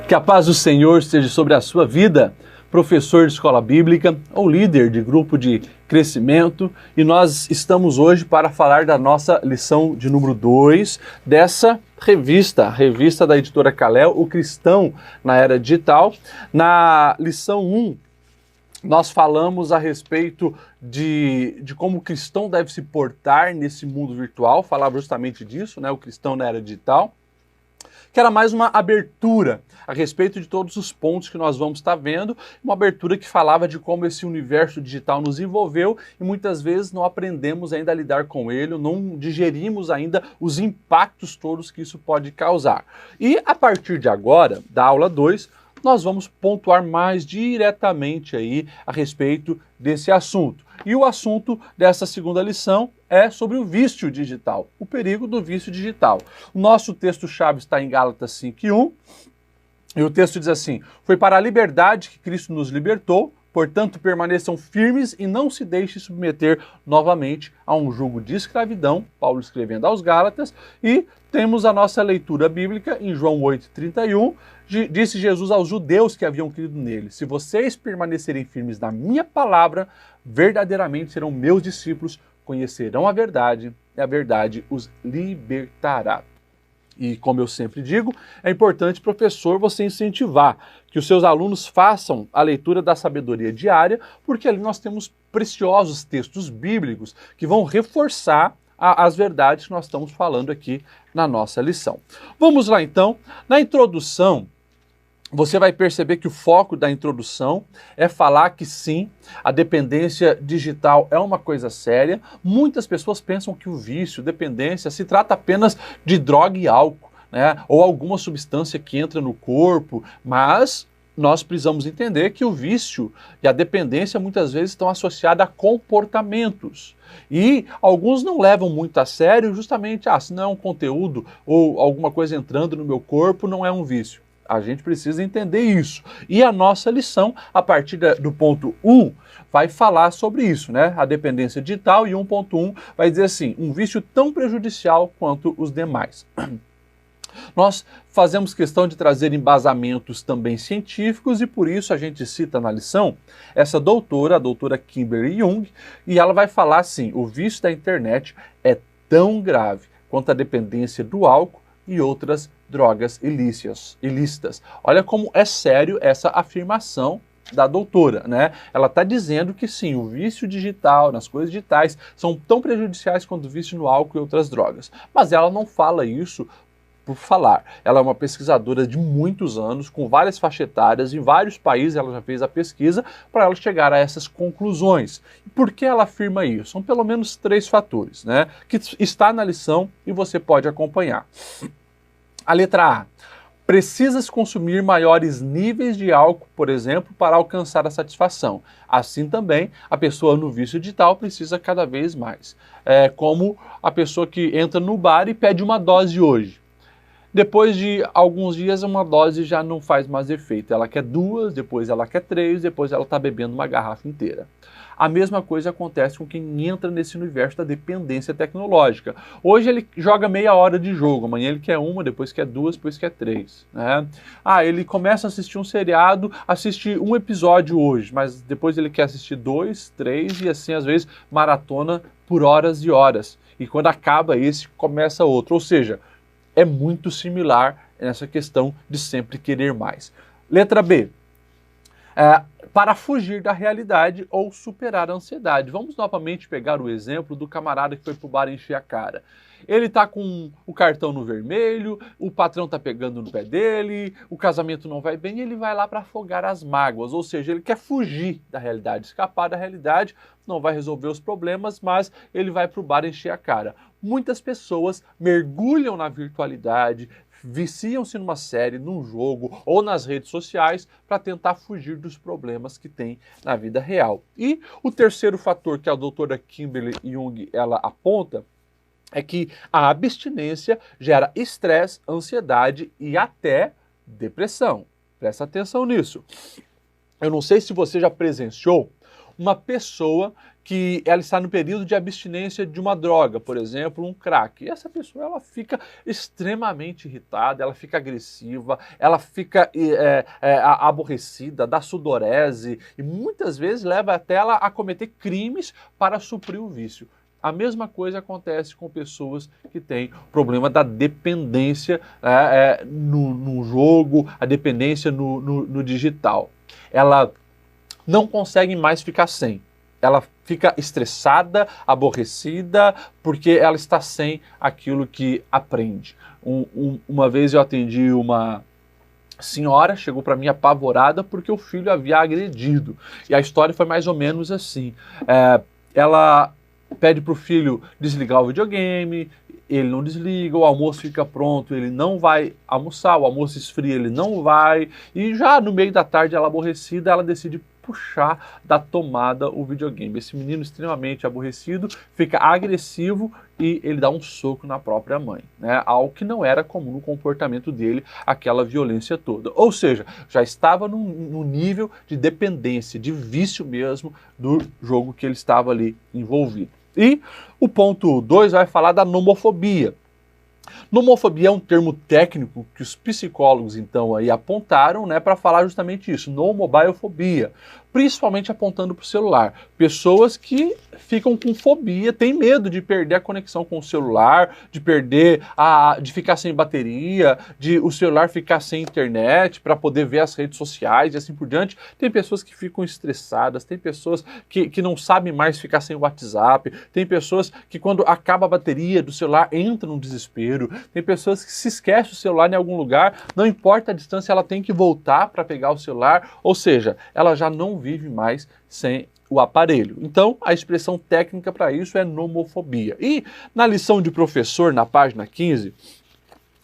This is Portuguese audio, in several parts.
Que a paz do Senhor esteja sobre a sua vida, professor de escola bíblica ou líder de grupo de crescimento. E nós estamos hoje para falar da nossa lição de número 2 dessa revista, a revista da editora Kalel, O Cristão na Era Digital. Na lição 1, nós falamos a respeito de como o cristão deve se portar nesse mundo virtual, falava justamente disso, né? O cristão na era digital, que era mais uma abertura a respeito de todos os pontos que nós vamos estar vendo, uma abertura que falava de como esse universo digital nos envolveu e muitas vezes não aprendemos ainda a lidar com ele, não digerimos ainda os impactos todos que isso pode causar. E a partir de agora, da aula 2, nós vamos pontuar mais diretamente aí a respeito desse assunto. E o assunto dessa segunda lição é sobre o vício digital, o perigo do vício digital. O nosso texto-chave está em Gálatas 5:1, e o texto diz assim: "Foi para a liberdade que Cristo nos libertou, portanto permaneçam firmes e não se deixem submeter novamente a um jugo de escravidão", Paulo escrevendo aos Gálatas, e temos a nossa leitura bíblica em João 8:31, disse Jesus aos judeus que haviam crido nele: "Se vocês permanecerem firmes na minha palavra, verdadeiramente serão meus discípulos, conhecerão a verdade e a verdade os libertará." E como eu sempre digo, é importante, professor, você incentivar que os seus alunos façam a leitura da sabedoria diária, porque ali nós temos preciosos textos bíblicos que vão reforçar as verdades que nós estamos falando aqui na nossa lição. Vamos lá então. Na introdução, você vai perceber que o foco da introdução é falar que sim, a dependência digital é uma coisa séria. Muitas pessoas pensam que o vício, dependência, se trata apenas de droga e álcool, né? Ou alguma substância que entra no corpo, mas nós precisamos entender que o vício e a dependência muitas vezes estão associados a comportamentos. E alguns não levam muito a sério justamente, se não é um conteúdo ou alguma coisa entrando no meu corpo, não é um vício. A gente precisa entender isso. E a nossa lição, a partir do ponto 1, vai falar sobre isso, né? A dependência digital, e 1.1 vai dizer assim: um vício tão prejudicial quanto os demais. Nós fazemos questão de trazer embasamentos também científicos e por isso a gente cita na lição essa doutora, a doutora Kimberly Jung, e ela vai falar assim: o vício da internet é tão grave quanto a dependência do álcool e outras drogas ilícitas. Olha como é sério essa afirmação da doutora, né? Ela está dizendo que sim, o vício digital, nas coisas digitais, são tão prejudiciais quanto o vício no álcool e outras drogas. Mas ela não fala isso por falar. Ela é uma pesquisadora de muitos anos, com várias faixas etárias, em vários países ela já fez a pesquisa para ela chegar a essas conclusões. E por que ela afirma isso? São pelo menos 3 fatores, né? Que está na lição e você pode acompanhar. A letra A: precisa-se consumir maiores níveis de álcool, por exemplo, para alcançar a satisfação. Assim também, a pessoa no vício digital precisa cada vez mais. É como a pessoa que entra no bar e pede uma dose hoje. Depois de alguns dias, uma dose já não faz mais efeito. Ela quer 2, depois ela quer 3, depois ela está bebendo uma garrafa inteira. A mesma coisa acontece com quem entra nesse universo da dependência tecnológica. Hoje ele joga meia hora de jogo, amanhã ele quer 1, depois quer 2, depois quer 3. Né? Ele começa a assistir um seriado, assiste um episódio hoje, mas depois ele quer assistir 2, 3 e assim às vezes maratona por horas e horas. E quando acaba esse, começa outro. Ou seja, é muito similar nessa questão de sempre querer mais. Letra B: para fugir da realidade ou superar a ansiedade. Vamos novamente pegar o exemplo do camarada que foi pro bar encher a cara. Ele tá com o cartão no vermelho, o patrão tá pegando no pé dele, o casamento não vai bem e ele vai lá para afogar as mágoas. Ou seja, ele quer fugir da realidade, escapar da realidade, não vai resolver os problemas, mas ele vai pro bar encher a cara. Muitas pessoas mergulham na virtualidade, viciam-se numa série, num jogo ou nas redes sociais para tentar fugir dos problemas que tem na vida real. E o terceiro fator que a doutora Kimberly Jung ela aponta é que a abstinência gera estresse, ansiedade e até depressão. Presta atenção nisso. Eu não sei se você já presenciou uma pessoa que ela está no período de abstinência de uma droga, por exemplo, um crack. E essa pessoa ela fica extremamente irritada, ela fica agressiva, ela fica aborrecida, dá sudorese e muitas vezes leva até ela a cometer crimes para suprir o vício. A mesma coisa acontece com pessoas que têm problema da dependência no jogo, a dependência no digital. Ela não consegue mais ficar sem. Ela fica estressada, aborrecida, porque ela está sem aquilo que aprende. Uma vez eu atendi uma senhora, chegou para mim apavorada porque o filho havia agredido. E a história foi mais ou menos assim. Ela pede para o filho desligar o videogame, ele não desliga, o almoço fica pronto, ele não vai almoçar, o almoço esfria, ele não vai. E já no meio da tarde, ela aborrecida, ela decide puxar da tomada o videogame. Esse menino extremamente aborrecido fica agressivo e ele dá um soco na própria mãe, né? Algo que não era comum no comportamento dele, aquela violência toda. Ou seja, já estava num nível de dependência, de vício mesmo do jogo que ele estava ali envolvido. E o ponto 2 vai falar da nomofobia. Nomofobia é um termo técnico que os psicólogos então aí apontaram, né, para falar justamente isso, nomobiofobia, principalmente apontando para o celular. Pessoas que ficam com fobia, têm medo de perder a conexão com o celular, de de ficar sem bateria, de o celular ficar sem internet para poder ver as redes sociais e assim por diante. Tem pessoas que ficam estressadas, tem pessoas que não sabem mais ficar sem o WhatsApp, tem pessoas que quando acaba a bateria do celular entram num desespero, tem pessoas que se esquecem o celular em algum lugar, não importa a distância, ela tem que voltar para pegar o celular, ou seja, ela já não vive mais sem o aparelho. Então, a expressão técnica para isso é nomofobia. E na lição de professor, na página 15,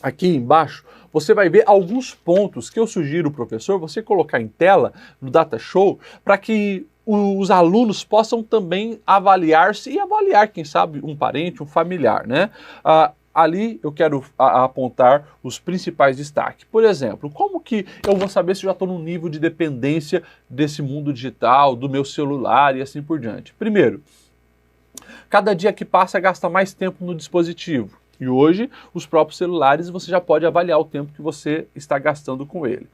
aqui embaixo, você vai ver alguns pontos que eu sugiro, professor, você colocar em tela no Data Show, para que os alunos possam também avaliar-se e avaliar, quem sabe, um parente, um familiar, né? Ali eu quero apontar os principais destaques. Por exemplo, como que eu vou saber se eu já estou num nível de dependência desse mundo digital, do meu celular e assim por diante? Primeiro, cada dia que passa gasta mais tempo no dispositivo. E hoje, os próprios celulares, você já pode avaliar o tempo que você está gastando com ele.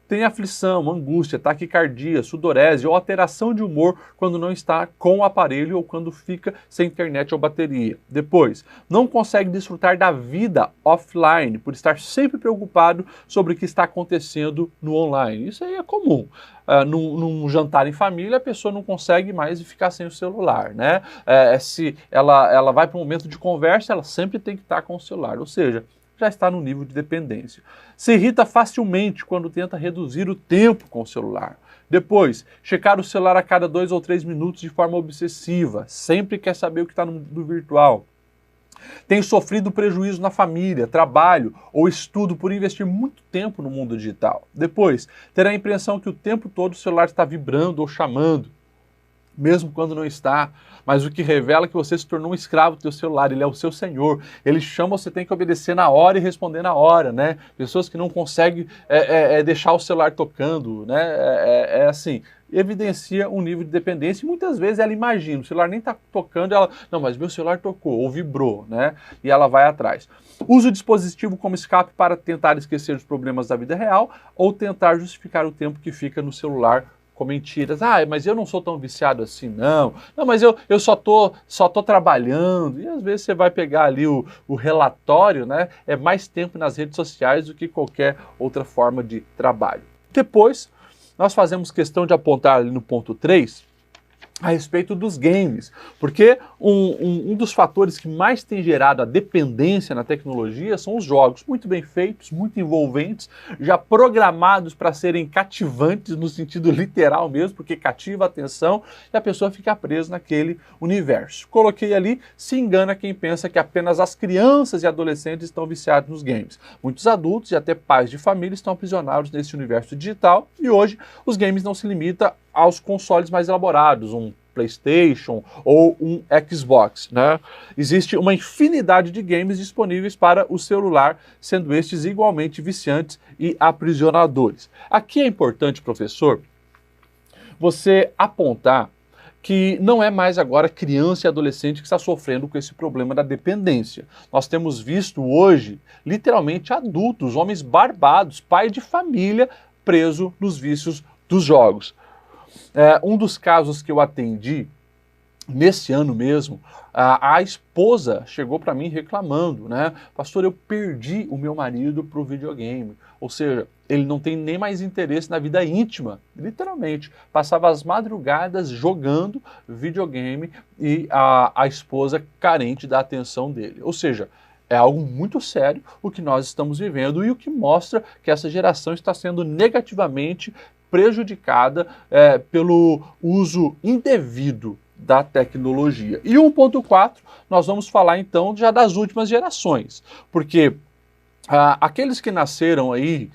Tem aflição, angústia, taquicardia, sudorese ou alteração de humor quando não está com o aparelho ou quando fica sem internet ou bateria. Depois, não consegue desfrutar da vida offline por estar sempre preocupado sobre o que está acontecendo no online. Isso aí é comum. Num jantar em família, a pessoa não consegue mais ficar sem o celular, né? Se ela vai para um momento de conversa, ela sempre tem que estar com o celular. Ou seja, já está no nível de dependência. Se irrita facilmente quando tenta reduzir o tempo com o celular. Depois, checar o celular a cada 2 ou 3 minutos de forma obsessiva. Sempre quer saber o que está no virtual. Tem sofrido prejuízo na família, trabalho ou estudo por investir muito tempo no mundo digital. Depois, terá a impressão que o tempo todo o celular está vibrando ou chamando, mesmo quando não está, mas o que revela que você se tornou um escravo do seu celular, ele é o seu senhor, ele chama, você tem que obedecer na hora e responder na hora, né? Pessoas que não conseguem deixar o celular tocando, né? Assim, evidencia um nível de dependência e muitas vezes ela imagina, o celular nem está tocando, ela, não, mas meu celular tocou, ou vibrou, né? E ela vai atrás. Usa o dispositivo como escape para tentar esquecer os problemas da vida real ou tentar justificar o tempo que fica no celular com mentiras. Mas eu não sou tão viciado assim, não. Não, mas eu só tô trabalhando. E às vezes você vai pegar ali o relatório, né? É mais tempo nas redes sociais do que qualquer outra forma de trabalho. Depois, nós fazemos questão de apontar ali no ponto 3 a respeito dos games, porque um dos fatores que mais tem gerado a dependência na tecnologia são os jogos, muito bem feitos, muito envolventes, já programados para serem cativantes no sentido literal mesmo, porque cativa a atenção e a pessoa fica presa naquele universo. Coloquei ali, se engana quem pensa que apenas as crianças e adolescentes estão viciados nos games. Muitos adultos e até pais de família estão aprisionados nesse universo digital e hoje os games não se limitam aos consoles mais elaborados, um PlayStation ou um Xbox, né? Existe uma infinidade de games disponíveis para o celular, sendo estes igualmente viciantes e aprisionadores. Aqui é importante, professor, você apontar que não é mais agora criança e adolescente que está sofrendo com esse problema da dependência. Nós temos visto hoje, literalmente, adultos, homens barbados, pai de família, preso nos vícios dos jogos. Um dos casos que eu atendi, nesse ano mesmo, a esposa chegou para mim reclamando, né? Pastor, eu perdi o meu marido para o videogame. Ou seja, ele não tem nem mais interesse na vida íntima, literalmente. Passava as madrugadas jogando videogame e a esposa carente da atenção dele. Ou seja, é algo muito sério o que nós estamos vivendo e o que mostra que essa geração está sendo negativamente prejudicada pelo uso indevido da tecnologia. E 1.4, nós vamos falar então já das últimas gerações, porque aqueles que nasceram aí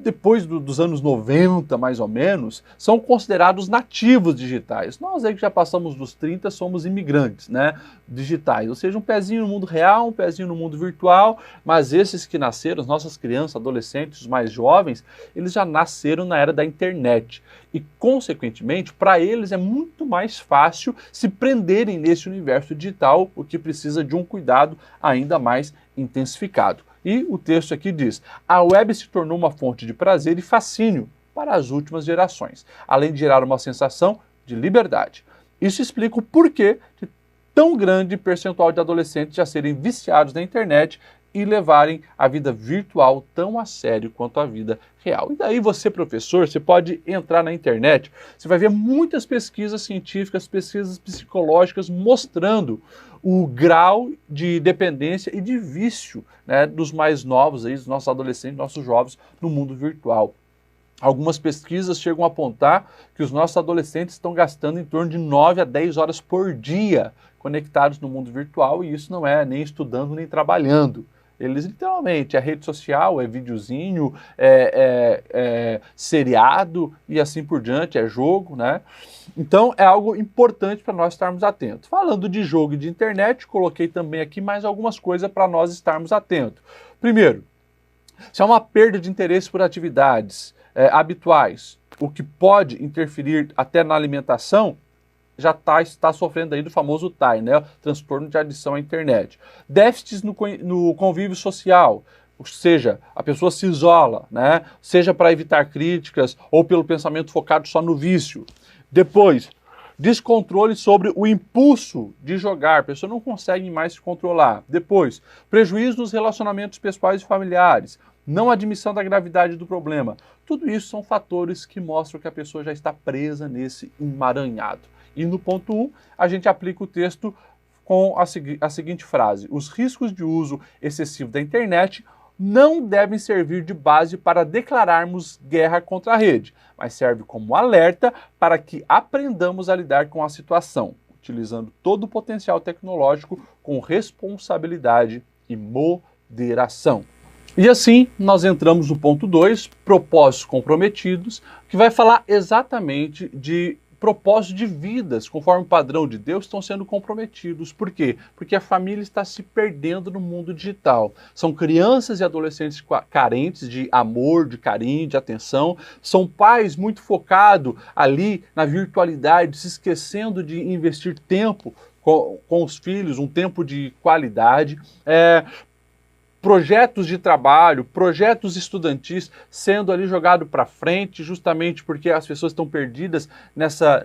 depois dos anos 90, mais ou menos, são considerados nativos digitais. Nós aí que já passamos dos 30 somos imigrantes, né, digitais, ou seja, um pezinho no mundo real, um pezinho no mundo virtual, mas esses que nasceram, as nossas crianças, adolescentes, os mais jovens, eles já nasceram na era da internet. E, consequentemente, para eles é muito mais fácil se prenderem nesse universo digital, o que precisa de um cuidado ainda mais intensificado. E o texto aqui diz: a web se tornou uma fonte de prazer e fascínio para as últimas gerações, além de gerar uma sensação de liberdade. Isso explica o porquê de tão grande percentual de adolescentes já serem viciados na internet e levarem a vida virtual tão a sério quanto a vida real. E daí você, professor, você pode entrar na internet, você vai ver muitas pesquisas científicas, pesquisas psicológicas mostrando o grau de dependência e de vício, né, dos mais novos, aí, dos nossos adolescentes, nossos jovens no mundo virtual. Algumas pesquisas chegam a apontar que os nossos adolescentes estão gastando em torno de 9 a 10 horas por dia conectados no mundo virtual, e isso não é nem estudando nem trabalhando. Eles literalmente, é rede social, é videozinho, é seriado e assim por diante, é jogo, né? Então é algo importante para nós estarmos atentos. Falando de jogo e de internet, coloquei também aqui mais algumas coisas para nós estarmos atentos. Primeiro, se há uma perda de interesse por atividades habituais, o que pode interferir até na alimentação, já está sofrendo aí do famoso TAI, né? Transtorno de adição à internet. Déficits no convívio social, ou seja, a pessoa se isola, né? Seja para evitar críticas ou pelo pensamento focado só no vício. Depois, descontrole sobre o impulso de jogar, a pessoa não consegue mais se controlar. Depois, prejuízo nos relacionamentos pessoais e familiares, não admissão da gravidade do problema. Tudo isso são fatores que mostram que a pessoa já está presa nesse emaranhado. E no ponto 1, a gente aplica o texto com a seguinte frase: os riscos de uso excessivo da internet não devem servir de base para declararmos guerra contra a rede, mas serve como alerta para que aprendamos a lidar com a situação, utilizando todo o potencial tecnológico com responsabilidade e moderação. E assim, nós entramos no ponto 2, propósitos comprometidos, que vai falar exatamente de propósitos de vidas, conforme o padrão de Deus, estão sendo comprometidos. Por quê? Porque a família está se perdendo no mundo digital. São crianças e adolescentes carentes de amor, de carinho, de atenção. São pais muito focados ali na virtualidade, se esquecendo de investir tempo com os filhos, um tempo de qualidade. Projetos de trabalho, projetos estudantis sendo ali jogado para frente, justamente porque as pessoas estão perdidas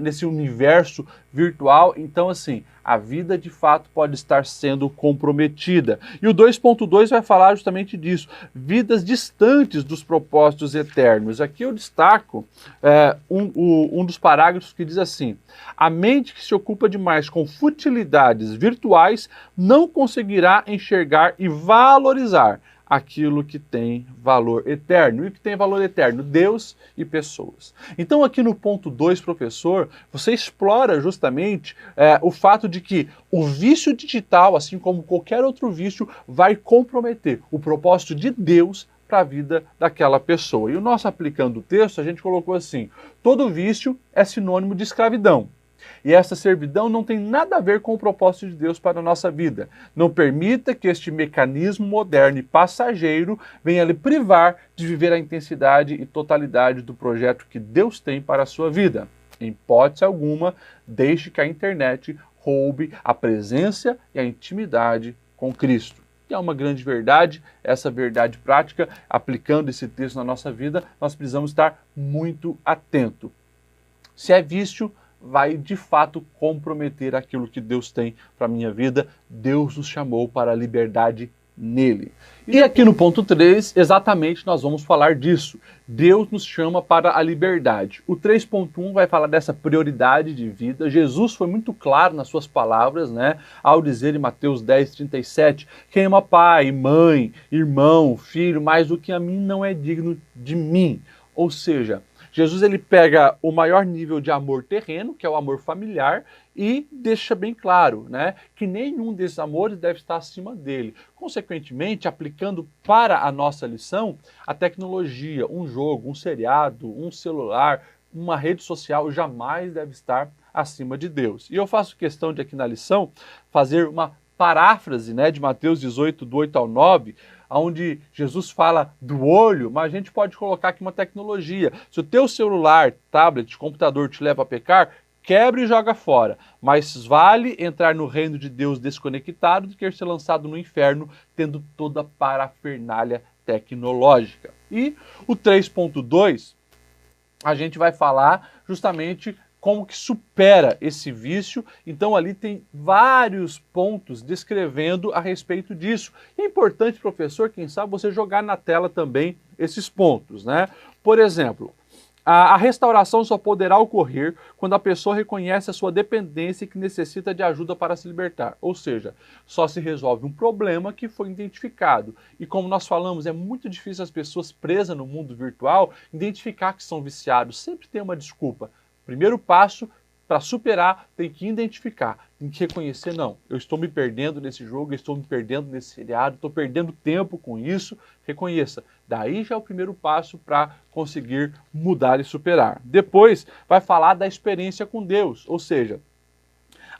nesse universo virtual. Então, assim, a vida de fato pode estar sendo comprometida. E o 2.2 vai falar justamente disso, vidas distantes dos propósitos eternos. Aqui eu destaco um dos parágrafos que diz assim: a mente que se ocupa demais com futilidades virtuais não conseguirá enxergar e valorizar aquilo que tem valor eterno. E o que tem valor eterno? Deus e pessoas. Então aqui no ponto 2, professor, você explora justamente o fato de que o vício digital, assim como qualquer outro vício, vai comprometer o propósito de Deus para a vida daquela pessoa. E o nosso aplicando o texto, a gente colocou assim: todo vício é sinônimo de escravidão. E essa servidão não tem nada a ver com o propósito de Deus para a nossa vida. Não permita que este mecanismo moderno e passageiro venha lhe privar de viver a intensidade e totalidade do projeto que Deus tem para a sua vida. Em hipótese alguma, deixe que a internet roube a presença e a intimidade com Cristo. E é uma grande verdade, essa verdade prática, aplicando esse texto na nossa vida, nós precisamos estar muito atento. Se é vício, vai de fato comprometer aquilo que Deus tem para a minha vida. Deus nos chamou para a liberdade nele. E aqui no ponto 3, exatamente nós vamos falar disso. Deus nos chama para a liberdade. O 3.1 vai falar dessa prioridade de vida. Jesus foi muito claro nas suas palavras, né, ao dizer em Mateus 10:37, quem ama pai, mãe, irmão, filho, mais do que a mim não é digno de mim. Ou seja, Jesus ele pega o maior nível de amor terreno, que é o amor familiar, e deixa bem claro, né, que nenhum desses amores deve estar acima dele. Consequentemente, aplicando para a nossa lição, a tecnologia, um jogo, um seriado, um celular, uma rede social jamais deve estar acima de Deus. E eu faço questão de aqui na lição fazer uma paráfrase, né, de Mateus 18, do 8 ao 9, onde Jesus fala do olho, mas a gente pode colocar aqui uma tecnologia. Se o teu celular, tablet, computador te leva a pecar, quebra e joga fora. Mas vale entrar no reino de Deus desconectado do que ser lançado no inferno, tendo toda a parafernália tecnológica. E o 3.2, a gente vai falar justamente como que supera esse vício. Então ali tem vários pontos descrevendo a respeito disso. E é importante, professor, quem sabe você jogar na tela também esses pontos, né? Por exemplo, a restauração só poderá ocorrer quando a pessoa reconhece a sua dependência e que necessita de ajuda para se libertar. Ou seja, só se resolve um problema que foi identificado. E como nós falamos, é muito difícil as pessoas presas no mundo virtual identificar que são viciados. Sempre tem uma desculpa. Primeiro passo para superar, tem que identificar, tem que reconhecer, não, eu estou me perdendo nesse jogo, eu estou me perdendo nesse seriado, estou perdendo tempo com isso, reconheça. Daí já é o primeiro passo para conseguir mudar e superar. Depois vai falar da experiência com Deus, ou seja,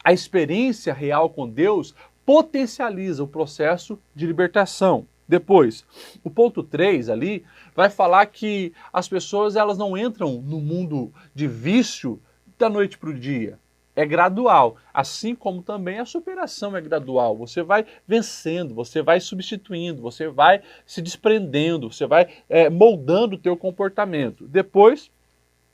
a experiência real com Deus potencializa o processo de libertação. Depois, o ponto 3 ali vai falar que as pessoas elas não entram no mundo de vício da noite para o dia. É gradual, assim como também a superação é gradual. Você vai vencendo, você vai substituindo, você vai se desprendendo, você vai moldando o teu comportamento. Depois,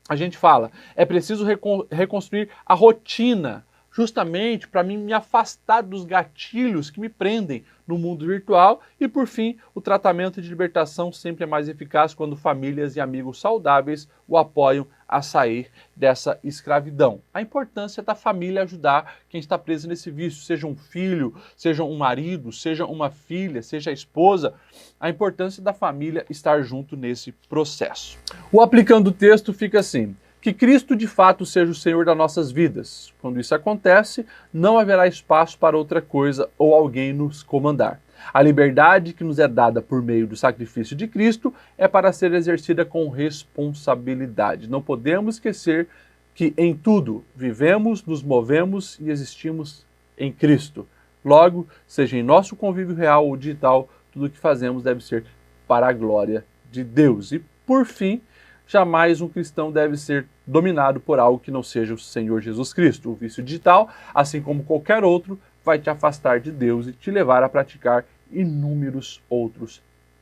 a gente fala, é preciso reconstruir a rotina, justamente para mim me afastar dos gatilhos que me prendem no mundo virtual. E por fim, o tratamento de libertação sempre é mais eficaz quando famílias e amigos saudáveis o apoiam a sair dessa escravidão. A importância da família ajudar quem está preso nesse vício, seja um filho, seja um marido, seja uma filha, seja a esposa, a importância da família estar junto nesse processo. O aplicando o texto fica assim: que Cristo de fato seja o Senhor das nossas vidas. Quando isso acontece, não haverá espaço para outra coisa ou alguém nos comandar. A liberdade que nos é dada por meio do sacrifício de Cristo é para ser exercida com responsabilidade. Não podemos esquecer que em tudo vivemos, nos movemos e existimos em Cristo. Logo, seja em nosso convívio real ou digital, tudo o que fazemos deve ser para a glória de Deus. E, por fim, jamais um cristão deve ser dominado por algo que não seja o Senhor Jesus Cristo. O vício digital, assim como qualquer outro, vai te afastar de Deus e te levar a praticar inúmeros outros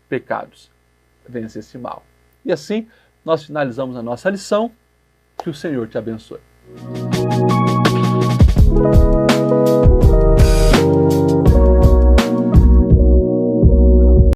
pecados. Vence esse mal. E assim, nós finalizamos a nossa lição. Que o Senhor te abençoe.